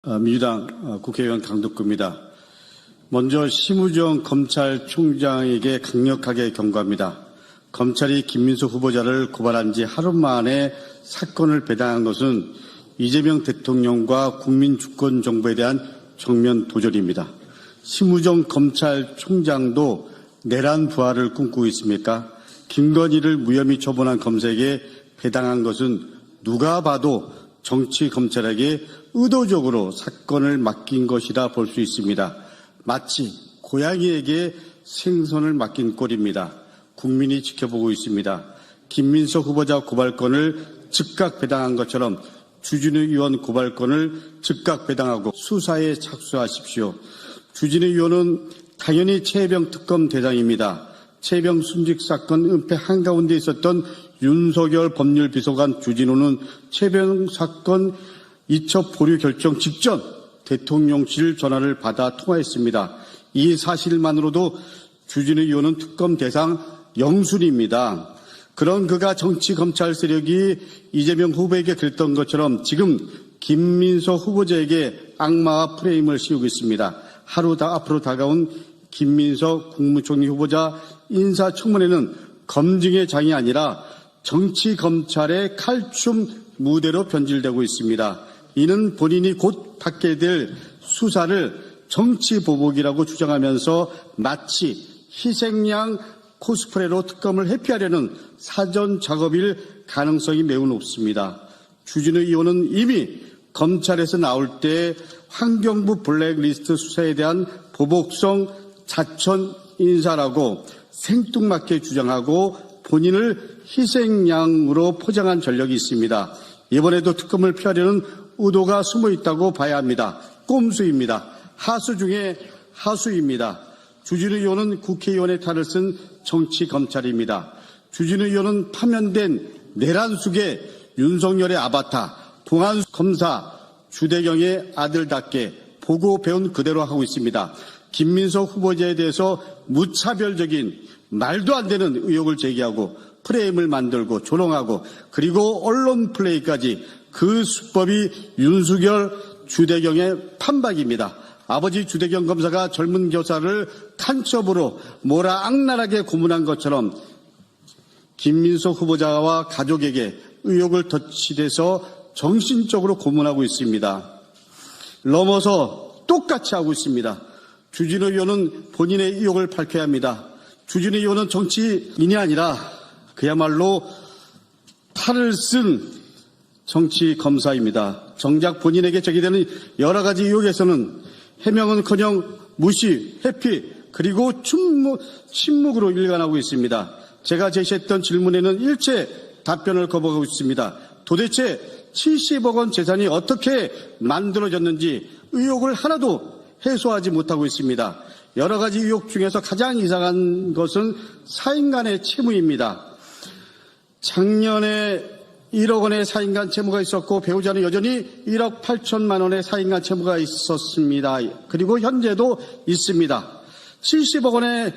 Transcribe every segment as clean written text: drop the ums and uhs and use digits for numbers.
민주당 국회의원 강덕구입니다. 먼저 심우정 검찰총장에게 강력하게 경고합니다. 검찰이 김민수 후보자를 고발한 지 하루 만에 사건을 배당한 것은 이재명 대통령과 국민주권정부에 대한 정면 도전입니다. 심우정 검찰총장도 내란 부활을 꿈꾸고 있습니까? 김건희를 무혐의 처분한 검색에 배당한 것은 누가 봐도 정치 검찰에게 의도적으로 사건을 맡긴 것이라 볼 수 있습니다. 마치 고양이에게 생선을 맡긴 꼴입니다. 국민이 지켜보고 있습니다. 김민석 후보자 고발건을 즉각 배당한 것처럼 주진우 의원 고발건을 즉각 배당하고 수사에 착수하십시오. 주진우 의원은 당연히 최혜병 특검 대상입니다. 최혜병 순직 사건 은폐 한가운데 있었던 윤석열 법률비서관 주진우는 최혜병 사건 이첩 보류 결정 직전 대통령실 전화를 받아 통화했습니다. 이 사실만으로도 주진우 의원은 특검 대상 영순입니다. 그런 그가 정치 검찰 세력이 이재명 후보에게 그랬던 것처럼 지금 김민석 후보자에게 악마와 프레임을 씌우고 있습니다. 앞으로 다가온 김민석 국무총리 후보자 인사청문회는 검증의 장이 아니라 정치 검찰의 칼춤 무대로 변질되고 있습니다. 이는 본인이 곧 받게 될 수사를 정치 보복이라고 주장하면서 마치 희생양 코스프레로 특검을 회피하려는 사전 작업일 가능성이 매우 높습니다. 주진우 의원은 이미 검찰에서 나올 때 환경부 블랙리스트 수사에 대한 보복성 자천 인사라고 생뚱맞게 주장하고 본인을 희생양으로 포장한 전력이 있습니다. 이번에도 특검을 피하려는 의도가 숨어 있다고 봐야 합니다. 꼼수입니다. 하수 중에 하수입니다. 주진우 의원은 국회의원의 탈을 쓴 정치 검찰입니다. 주진우 의원은 파면된 내란 속의 윤석열의 아바타, 봉한 검사 주대경의 아들답게 보고 배운 그대로 하고 있습니다. 김민석 후보자에 대해서 무차별적인 말도 안 되는 의혹을 제기하고 프레임을 만들고 조롱하고 그리고 언론 플레이까지 그 수법이 윤석열 주대경의 판박입니다. 아버지 주대경 검사가 젊은 교사를 간첩으로 몰아 악랄하게 고문한 것처럼 김민석 후보자와 가족에게 의혹을 덧치돼서 정신적으로 고문하고 있습니다. 넘어서 똑같이 하고 있습니다. 주진우 의원은 본인의 의혹을 밝혀야 합니다. 주진우 의원은 정치인이 아니라 그야말로 탈을 쓴 정치 검사입니다. 정작 본인에게 제기되는 여러 가지 의혹에서는 해명은커녕 무시, 회피, 그리고 침묵으로 일관하고 있습니다. 제가 제시했던 질문에는 일체 답변을 거부하고 있습니다. 도대체 70억 원 재산이 어떻게 만들어졌는지 의혹을 하나도 해소하지 못하고 있습니다. 여러 가지 의혹 중에서 가장 이상한 것은 사인간의 채무입니다. 작년에 1억 원의 사인간 채무가 있었고 배우자는 여전히 1억 8천만 원의 사인간 채무가 있었습니다. 그리고 현재도 있습니다. 70억 원의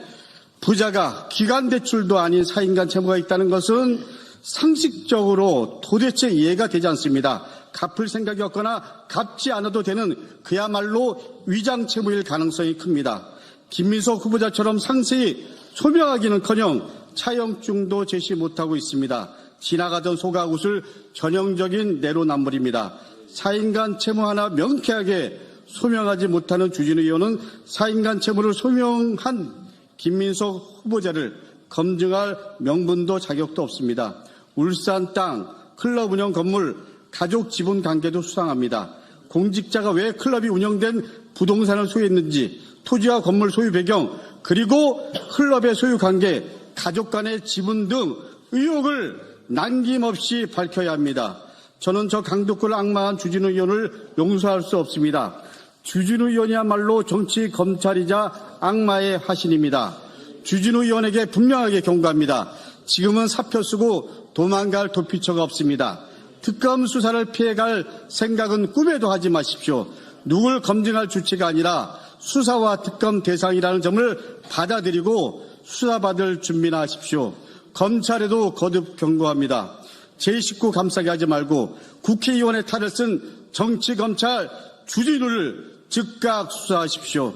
부자가 기간 대출도 아닌 사인간 채무가 있다는 것은 상식적으로 도대체 이해가 되지 않습니다. 갚을 생각이 없거나 갚지 않아도 되는 그야말로 위장 채무일 가능성이 큽니다. 김민석 후보자처럼 상세히 소명하기는커녕 차용증도 제시 못하고 있습니다. 지나가던 소가웃을 전형적인 내로남불입니다. 사인간 채무 하나 명쾌하게 소명하지 못하는 주진우 의원은 사인간 채무를 소명한 김민석 후보자를 검증할 명분도 자격도 없습니다. 울산 땅, 클럽 운영 건물, 가족 지분 관계도 수상합니다. 공직자가 왜 클럽이 운영된 부동산을 소유했는지, 토지와 건물 소유 배경, 그리고 클럽의 소유 관계, 가족 간의 지분 등 의혹을 남김없이 밝혀야 합니다. 저는 저 강덕구를 악마한 주진우 의원을 용서할 수 없습니다. 주진우 의원이야말로 정치 검찰이자 악마의 화신입니다. 주진우 의원에게 분명하게 경고합니다. 지금은 사표 쓰고 도망갈 도피처가 없습니다. 특검 수사를 피해갈 생각은 꿈에도 하지 마십시오. 누굴 검증할 주체가 아니라 수사와 특검 대상이라는 점을 받아들이고 수사받을 준비나 하십시오. 검찰에도 거듭 경고합니다. 제 식구 감싸게 하지 말고 국회의원의 탈을 쓴 정치검찰 주진우를 즉각 수사하십시오.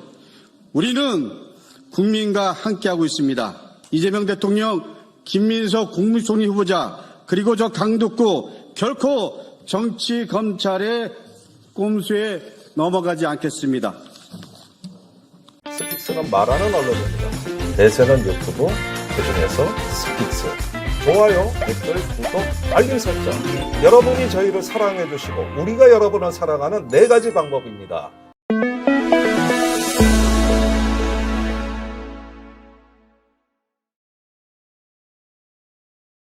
우리는 국민과 함께하고 있습니다. 이재명 대통령, 김민석 국무총리 후보자, 그리고 저 강덕구 결코 정치 검찰의 꼼수에 넘어가지 않겠습니다. 스픽스는 말하는 언론입니다. 대세는 유튜브, 그중에서 스픽스. 좋아요, 댓글, 구독, 알림 설정. 여러분이 저희를 사랑해 주시고 우리가 여러분을 사랑하는 4가지 방법입니다.